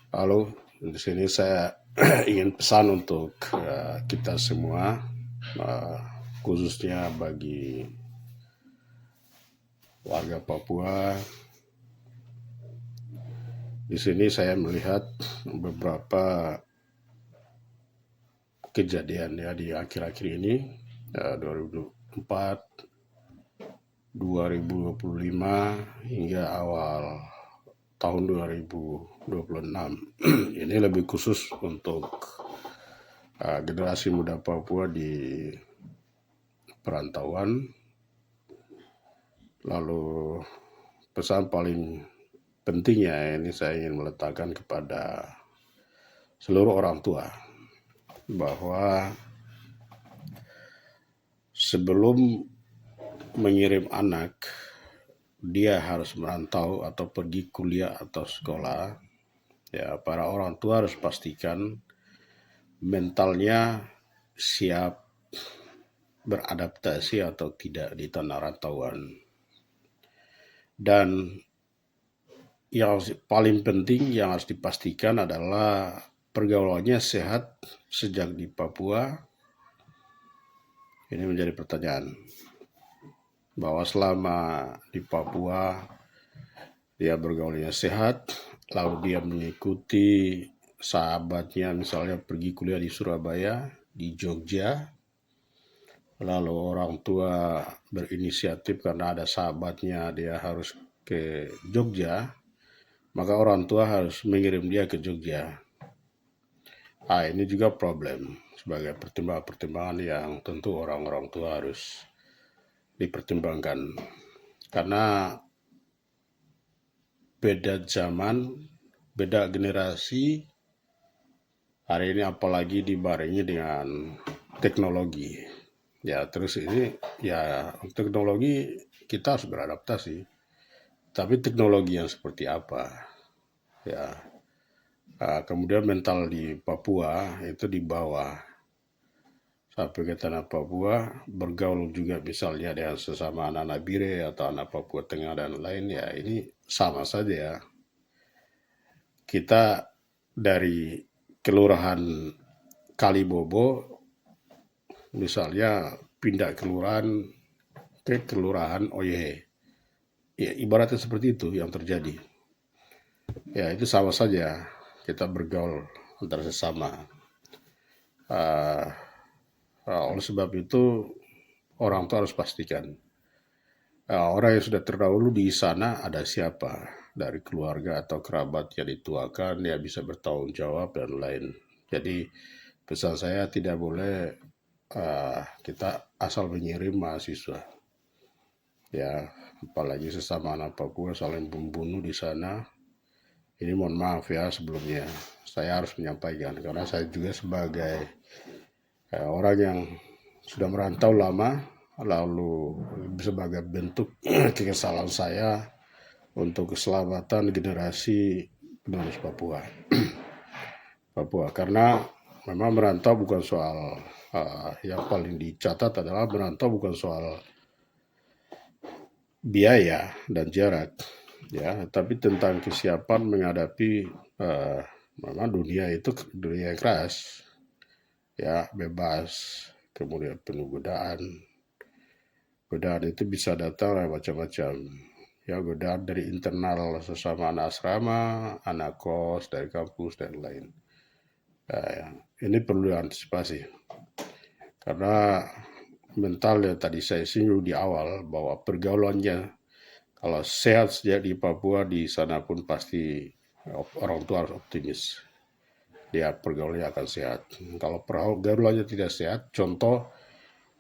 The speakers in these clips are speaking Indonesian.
Halo, di sini saya ingin pesan untuk kita semua, eh, khususnya bagi warga Papua. Di sini saya melihat beberapa kejadian ya di akhir-akhir ini, 2024, 2025 hingga awal tahun 2026. Ini lebih khusus untuk generasi muda Papua di perantauan. Lalu pesan paling pentingnya ini saya ingin meletakkan kepada seluruh orang tua bahwa sebelum mengirim anak dia harus merantau atau pergi kuliah atau sekolah, ya para orang tua harus pastikan mentalnya siap beradaptasi atau tidak di tanah rantauan. Dan yang paling penting yang harus dipastikan adalah pergaulannya sehat sejak di Papua. Ini menjadi pertanyaan bahwa selama di Papua dia bergaulnya sehat, lalu dia mengikuti sahabatnya misalnya pergi kuliah di Surabaya, di Jogja, lalu orang tua berinisiatif karena ada sahabatnya dia harus ke Jogja, maka orang tua harus mengirim dia ke Jogja. Ini juga problem sebagai pertimbangan-pertimbangan yang tentu orang-orang tua harus dipertimbangkan. Karena beda zaman, beda generasi, hari ini apalagi dibarengi dengan teknologi. Ya terus ini ya teknologi kita harus beradaptasi. Tapi teknologi yang seperti apa? Ya, kemudian mental di Papua itu di bawah sampai ke tanah Papua, bergaul juga misalnya dengan sesama anak-anak Bire atau anak Papua Tengah dan lain, ya ini sama saja ya. Kita dari kelurahan Kalibobo misalnya pindah kelurahan ke kelurahan Oyehe. Ya, ibaratnya seperti itu yang terjadi. Ya itu sama saja kita bergaul antara sesama. Oleh sebab itu orang tua harus pastikan orang yang sudah terdahulu di sana ada siapa dari keluarga atau kerabat yang dituakan, dia bisa bertanggung jawab dan lain. Jadi pesan saya tidak boleh kita asal mengirim mahasiswa, ya apalagi sesama anak Papua saling membunuh di sana. Ini mohon maaf ya sebelumnya, saya harus menyampaikan karena saya juga sebagai orang yang sudah merantau lama, lalu sebagai bentuk kekesalan saya untuk keselamatan generasi penerus Papua. Karena memang merantau bukan soal yang paling dicatat adalah merantau bukan soal biaya dan jarak, ya, tapi tentang kesiapan menghadapi memang dunia itu dunia yang keras, ya bebas, kemudian penuh godaan. Godaan itu bisa datang dari macam-macam. Ya, godaan dari internal sesama anak asrama, anak kos, dari kampus, dan lain. Ini perlu diantisipasi. Karena mental yang tadi saya singgung di awal, bahwa pergaulannya, kalau sehat sejak di Papua, di sana pun pasti orang tua harus optimis. Dia pergaulannya akan sehat. Kalau pergaulannya tidak sehat, contoh,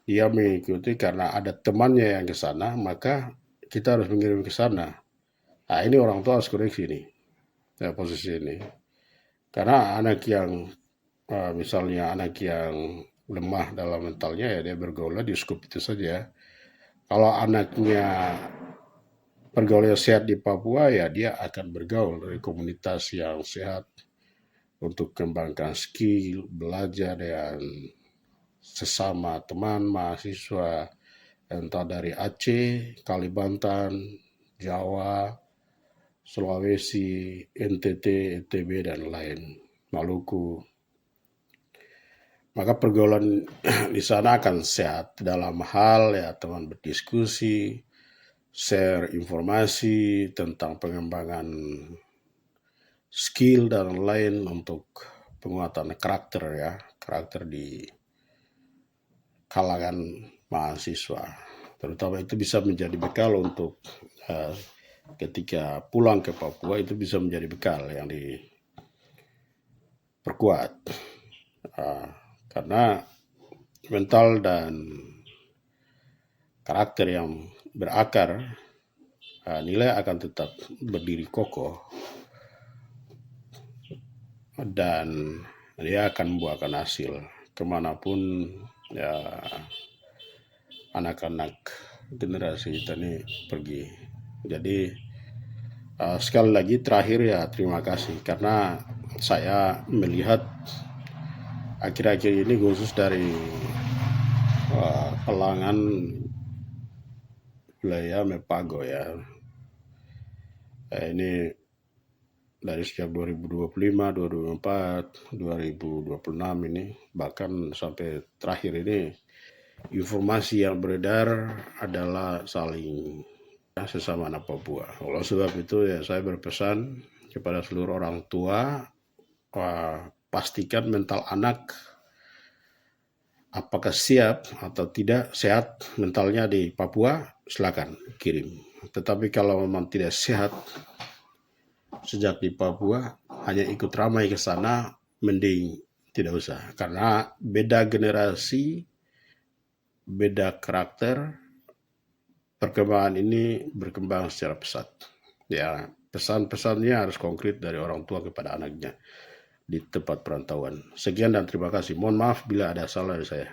dia mengikuti karena ada temannya yang ke sana, maka kita harus mengirim ke sana. Nah, ini orang tua harus koreksi nih, ya, posisi ini. Karena anak yang, misalnya anak yang lemah dalam mentalnya, ya dia bergaul di skup itu saja. Kalau anaknya pergaulannya sehat di Papua, ya dia akan bergaul dari komunitas yang sehat untuk kembangkan skill, belajar dengan sesama teman, mahasiswa, entah dari Aceh, Kalimantan, Jawa, Sulawesi, NTT, NTB, dan lain, Maluku. Maka pergaulan di sana akan sehat dalam hal ya teman berdiskusi, share informasi tentang pengembangan skill dan lain untuk penguatan karakter ya, karakter di kalangan mahasiswa. Terutama itu bisa menjadi bekal untuk ketika pulang ke Papua, itu bisa menjadi bekal yang diperkuat. Karena mental dan karakter yang berakar, nilai akan tetap berdiri kokoh dan dia akan membuahkan hasil kemanapun ya anak-anak generasi kita ini pergi. Jadi sekali lagi terakhir ya terima kasih, karena saya melihat akhir-akhir ini khusus dari kalangan wilayah Mepago ya, ini dari sejak 2025, 2024, 2026 ini, bahkan sampai terakhir ini, informasi yang beredar adalah saling sesama anak Papua. Oleh sebab itu ya saya berpesan kepada seluruh orang tua, pastikan mental anak apakah siap atau tidak sehat mentalnya di Papua, silakan kirim. Tetapi kalau memang tidak sehat sejak di Papua, hanya ikut ramai ke sana, mending tidak usah. Karena beda generasi, beda karakter, perkembangan ini berkembang secara pesat. Ya, pesan-pesannya harus konkret dari orang tua kepada anaknya di tempat perantauan. Sekian dan terima kasih. Mohon maaf bila ada salah dari saya.